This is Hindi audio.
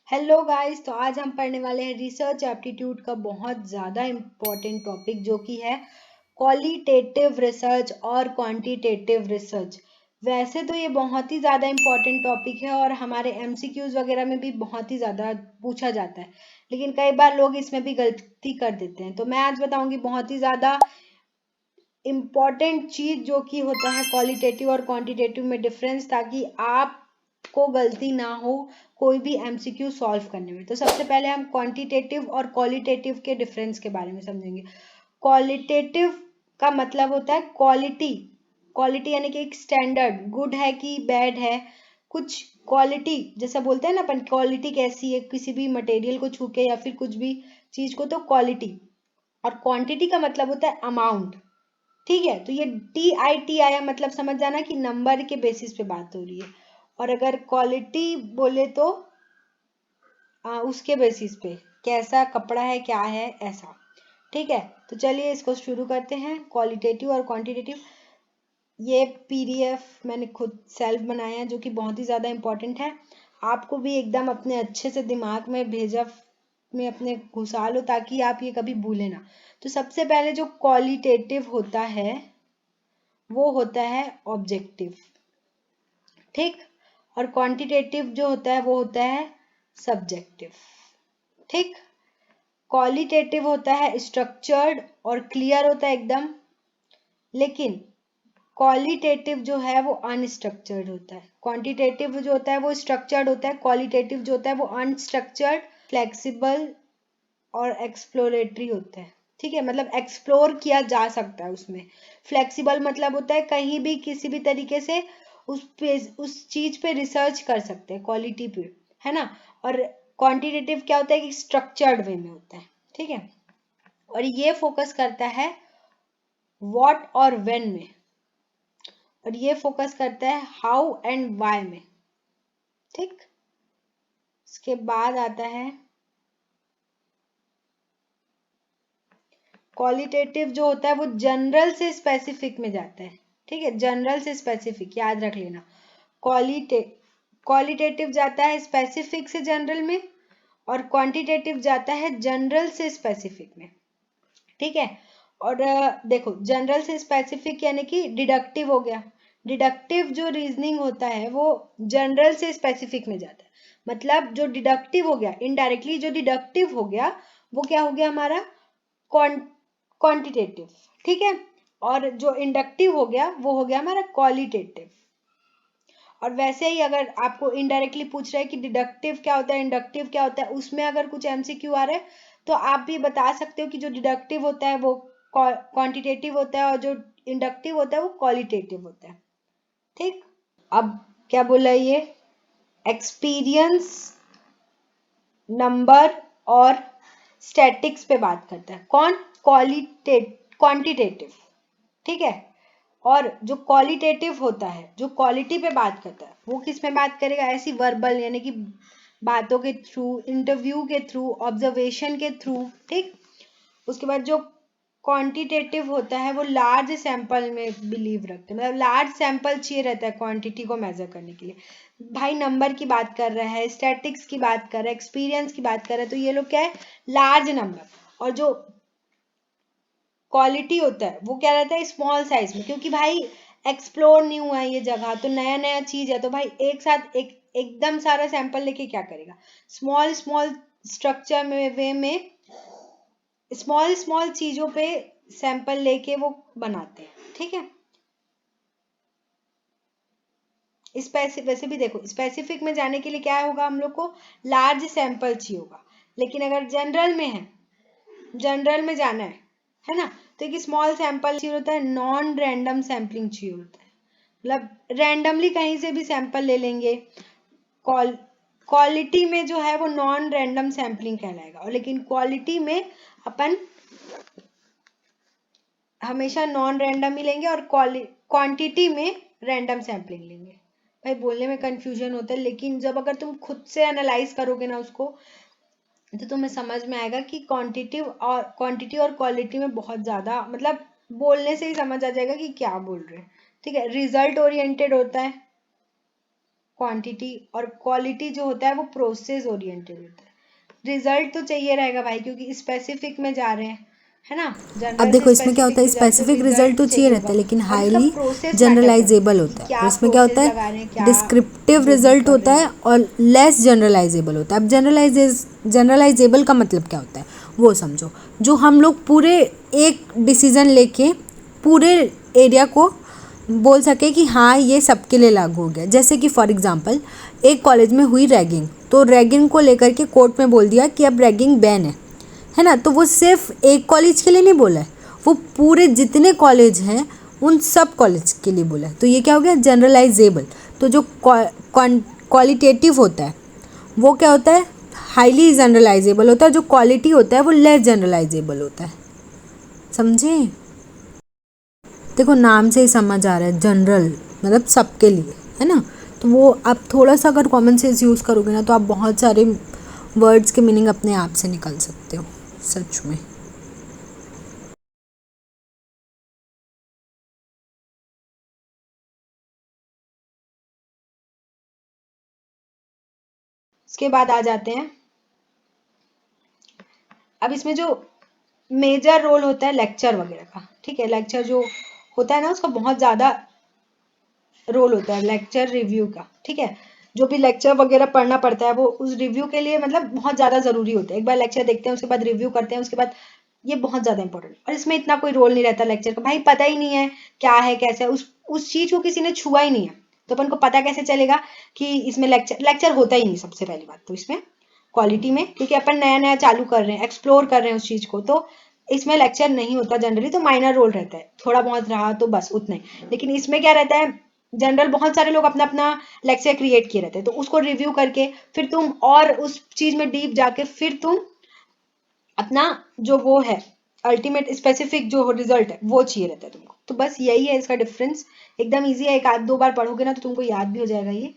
हेलो गाइस, तो आज हम पढ़ने वाले हैं रिसर्च एप्टीट्यूड का बहुत ज़्यादा इम्पोर्टेंट टॉपिक जो कि है क्वालिटेटिव रिसर्च और क्वांटिटेटिव रिसर्च। वैसे तो ये बहुत ही ज़्यादा इम्पोर्टेंट टॉपिक है और हमारे एमसीक्यूज वगैरह में भी बहुत ही ज़्यादा पूछा जाता है, लेकिन कई बार लोग इसमें भी गलती कर देते हैं। तो मैं आज बताऊंगी बहुत ही ज़्यादा इम्पॉर्टेंट चीज जो कि होता है क्वालिटेटिव और क्वांटिटेटिव में डिफरेंस, ताकि आपको गलती ना हो कोई भी एमसीक्यू सॉल्व करने में। तो सबसे पहले हम क्वांटिटेटिव और क्वालिटेटिव के डिफरेंस के बारे में समझेंगे। क्वालिटेटिव का मतलब होता है क्वालिटी, क्वालिटी यानी कि एक स्टैंडर्ड, गुड है कि बैड है, कुछ क्वालिटी जैसा बोलते हैं ना अपन, क्वालिटी कैसी है किसी भी मटेरियल को छू के या फिर कुछ भी चीज को, तो क्वालिटी। और क्वांटिटी का मतलब होता है अमाउंट। ठीक है, तो ये TIT आया मतलब समझ जाना कि नंबर के बेसिस पे बात हो रही है। और अगर क्वालिटी बोले तो उसके बेसिस पे कैसा कपड़ा है, क्या है, ऐसा। ठीक है, तो चलिए इसको शुरू करते हैं, क्वालिटेटिव और क्वांटिटेटिव। ये PDF मैंने खुद सेल्फ बनाया है जो कि बहुत ही ज़्यादा इम्पोर्टेंट है। आपको भी एकदम अपने अच्छे से दिमाग में भेजा में अपने घुसा लो ताकि आप ये कभी भूलें ना। तो सबसे पहले जो क्वालिटेटिव होता है वो होता है ऑब्जेक्टिव, ठीक। और क्वांटिटेटिव जो होता है वो होता है सब्जेक्टिव, ठीक। क्वालिटेटिव होता है स्ट्रक्चर्ड और क्लियर होता है एकदम, लेकिन क्वालिटेटिव जो है वो अनस्ट्रक्चर्ड होता है। क्वांटिटेटिव जो होता है वो स्ट्रक्चर्ड होता है, क्वालिटेटिव जो होता है वो अनस्ट्रक्चर्ड, फ्लेक्सिबल और एक्सप्लोरेटरी होता है। ठीक है, मतलब एक्सप्लोर किया जा सकता है उसमें। फ्लेक्सिबल मतलब होता है कहीं भी किसी भी तरीके से उस चीज पे रिसर्च कर सकते हैं, क्वालिटी पे, है ना। और क्वांटिटेटिव क्या होता है कि स्ट्रक्चर्ड वे में होता है, ठीक है। और ये फोकस करता है व्हाट और व्हेन में, और ये फोकस करता है हाउ एंड व्हाई में, ठीक। इसके बाद आता है क्वालिटेटिव जो होता है वो जनरल से स्पेसिफिक में जाता है, ठीक है। जनरल से स्पेसिफिक याद रख लेना। क्वालिटेटिव जाता है स्पेसिफिक से जनरल में, और क्वांटिटेटिव जाता है जनरल से स्पेसिफिक में, ठीक है। और देखो, जनरल से स्पेसिफिक यानी कि डिडक्टिव हो गया। डिडक्टिव जो रीजनिंग होता है वो जनरल से स्पेसिफिक में जाता है। मतलब जो डिडक्टिव हो गया, इनडायरेक्टली जो डिडक्टिव हो गया वो क्या हो गया हमारा, क्वांटिटेटिव, ठीक है। और जो इंडक्टिव हो गया वो हो गया हमारा क्वालिटेटिव। और वैसे ही अगर आपको इनडायरेक्टली पूछ रहा है कि डिडक्टिव क्या होता है, इंडक्टिव क्या होता है, उसमें अगर कुछ MCQ आ रहा है तो आप भी बता सकते हो कि जो डिडक्टिव होता है वो क्वांटिटेटिव होता है और जो इंडक्टिव होता है वो क्वालिटेटिव होता है, ठीक। अब क्या बोला ये, एक्सपीरियंस, नंबर और स्टैटिक्स पे बात करता है कौन, क्वांटिटेटिव, ठीक है। और जो क्वालिटेटिव होता है, जो क्वालिटी पे बात करता है, वो किस में बात करेगा, ऐसी वर्बल यानी कि बातों के थ्रू, इंटरव्यू के थ्रू, ऑब्जर्वेशन के थ्रू, ठीक। उसके बाद जो क्वांटिटेटिव होता है वो लार्ज सैंपल में बिलीव रखते हैं, मतलब लार्ज सैंपल चाहिए रहता है क्वांटिटी को मेजर करने के लिए। भाई नंबर की बात कर रहा है, स्टैटिक्स की बात कर रहा है, एक्सपीरियंस की बात कर रहा है, तो ये लोग क्या है, लार्ज नंबर। और जो क्वालिटी होता है वो क्या रहता है, स्मॉल साइज में, क्योंकि भाई एक्सप्लोर नहीं हुआ है ये जगह, तो नया नया चीज है, तो भाई एक साथ एकदम सारा सैंपल लेके क्या करेगा। स्मॉल स्मॉल स्ट्रक्चर में, वे में, स्मॉल स्मॉल चीजों पे सैंपल लेके वो बनाते हैं, ठीक है। वैसे भी देखो, स्पेसिफिक में जाने के लिए क्या होगा, हम लोग को लार्ज सैंपल चाहिए होगा। लेकिन अगर जनरल में है, जनरल में जाना है ना, तो एक स्मॉल सैंपल चाहिए होता है, नॉन रैंडम सैम्पलिंग चाहिए होता है, मतलब रैंडमली कहीं से भी सैंपल ले लेंगे। क्वालिटी में जो है वो नॉन रैंडम सैम्पलिंग कहलाएगा, और लेकिन क्वालिटी में अपन हमेशा नॉन रैंडम ही लेंगे, और क्वांटिटी में रैंडम सैम्पलिंग लेंगे। भाई बोलने में कंफ्यूजन होता है, लेकिन जब अगर तुम खुद से एनालाइज करोगे ना उसको, तो तुम्हें समझ में आएगा कि क्वांटिटी और क्वालिटी में बहुत ज्यादा, मतलब बोलने से ही समझ आ जाएगा कि क्या बोल रहे हैं, ठीक है। रिजल्ट ओरिएंटेड होता है क्वांटिटी, और क्वालिटी जो होता है वो प्रोसेस ओरिएंटेड होता है। रिजल्ट तो चाहिए रहेगा भाई, क्योंकि स्पेसिफिक में जा रहे हैं, है ना, अब जनरल से देखो इसमें क्या होता स्पेसिफिक है, में जा रहे हैं तो स्पेसिफिक रिजल्ट रिजल्ट तो चाहिए चाहिए रहता होगा। है लेकिन और इसका हाईली प्रोसेस मैटर करता है जनरलाइजेबल कि होता है। और क्या इसमें क्या होता प्रोसेस है, लगा रहे हैं, क्या डिस्क्रिप्टिव जो भी रिजल्ट कर होता रहे हैं। है और लेस जनरलाइजेबल होता है। अब जनरलाइजेबल का मतलब क्या होता है वो समझो। जो हम लोग पूरे एक डिसीजन लेके पूरे एरिया को बोल सके कि हाँ ये सबके लिए लागू हो गया। जैसे कि फॉर एग्जांपल एक कॉलेज में हुई रैगिंग, तो रैगिंग को लेकर के कोर्ट में बोल दिया कि अब रैगिंग बैन है ना। तो वो सिर्फ एक कॉलेज के लिए नहीं बोला है, वो पूरे जितने कॉलेज हैं उन सब कॉलेज के लिए बोला है। तो ये क्या हो गया, जनरलाइजेबल। तो जो क्वालिटेटिव होता है वो क्या होता है, हाईली जनरलाइजेबल होता है। जो क्वालिटी होता है वो लेस जनरलाइजेबल होता है। समझे? देखो नाम से ही समझ आ रहा है, जनरल मतलब सबके लिए, है ना। तो वो आप थोड़ा सा अगर कॉमन सेंस यूज़ करोगे ना तो आप बहुत सारे वर्ड्स के मीनिंग अपने आप से निकाल सकते हो, सच में। इसके बाद आ जाते हैं, अब इसमें जो मेजर रोल होता है लेक्चर वगैरह का, ठीक है, लेक्चर जो होता है ना उसका बहुत ज़्यादा रोल होता है लेक्चर रिव्यू का, ठीक है। जो भी लेक्चर वगैरह पढ़ना पड़ता है वो उस रिव्यू के लिए मतलब बहुत ज़्यादा ज़रूरी होता है। एक बार लेक्चर देखते हैं उसके बाद रिव्यू करते हैं, उसके बाद ये बहुत ज़्यादा इंपॉर्टेंट। और इसमें इतना कोई रोल नहीं रहता लेक्चर का, भाई पता ही नहीं है क्या है कैसे है, उस चीज़ को किसी ने छुआ ही नहीं है, तो अपन को पता कैसे चलेगा कि इसमें लेक्चर लेक्चर होता ही नहीं। सबसे पहली बात तो इसमें क्वालिटी में, क्योंकि अपन नया नया चालू कर रहे हैं, एक्सप्लोर कर रहे हैं उस चीज़ को, तो इसमें लेक्चर नहीं होता जनरली। तो माइनर रोल रहता है, थोड़ा बहुत रहा तो बस उतना ही। लेकिन इसमें क्या रहता है, जनरल बहुत सारे लोग अपना अपना लेक्चर क्रिएट किए रहते हैं, तो उसको रिव्यू करके फिर तुम और उस चीज में डीप जाके फिर तुम अपना जो वो है अल्टीमेट स्पेसिफिक जो रिजल्ट है वो चाहिए रहता है तुमको। तो बस यही है इसका डिफरेंस। एकदम इजी है, एक आध दो बार पढ़ोगे ना तो तुमको याद भी हो जाएगा ये।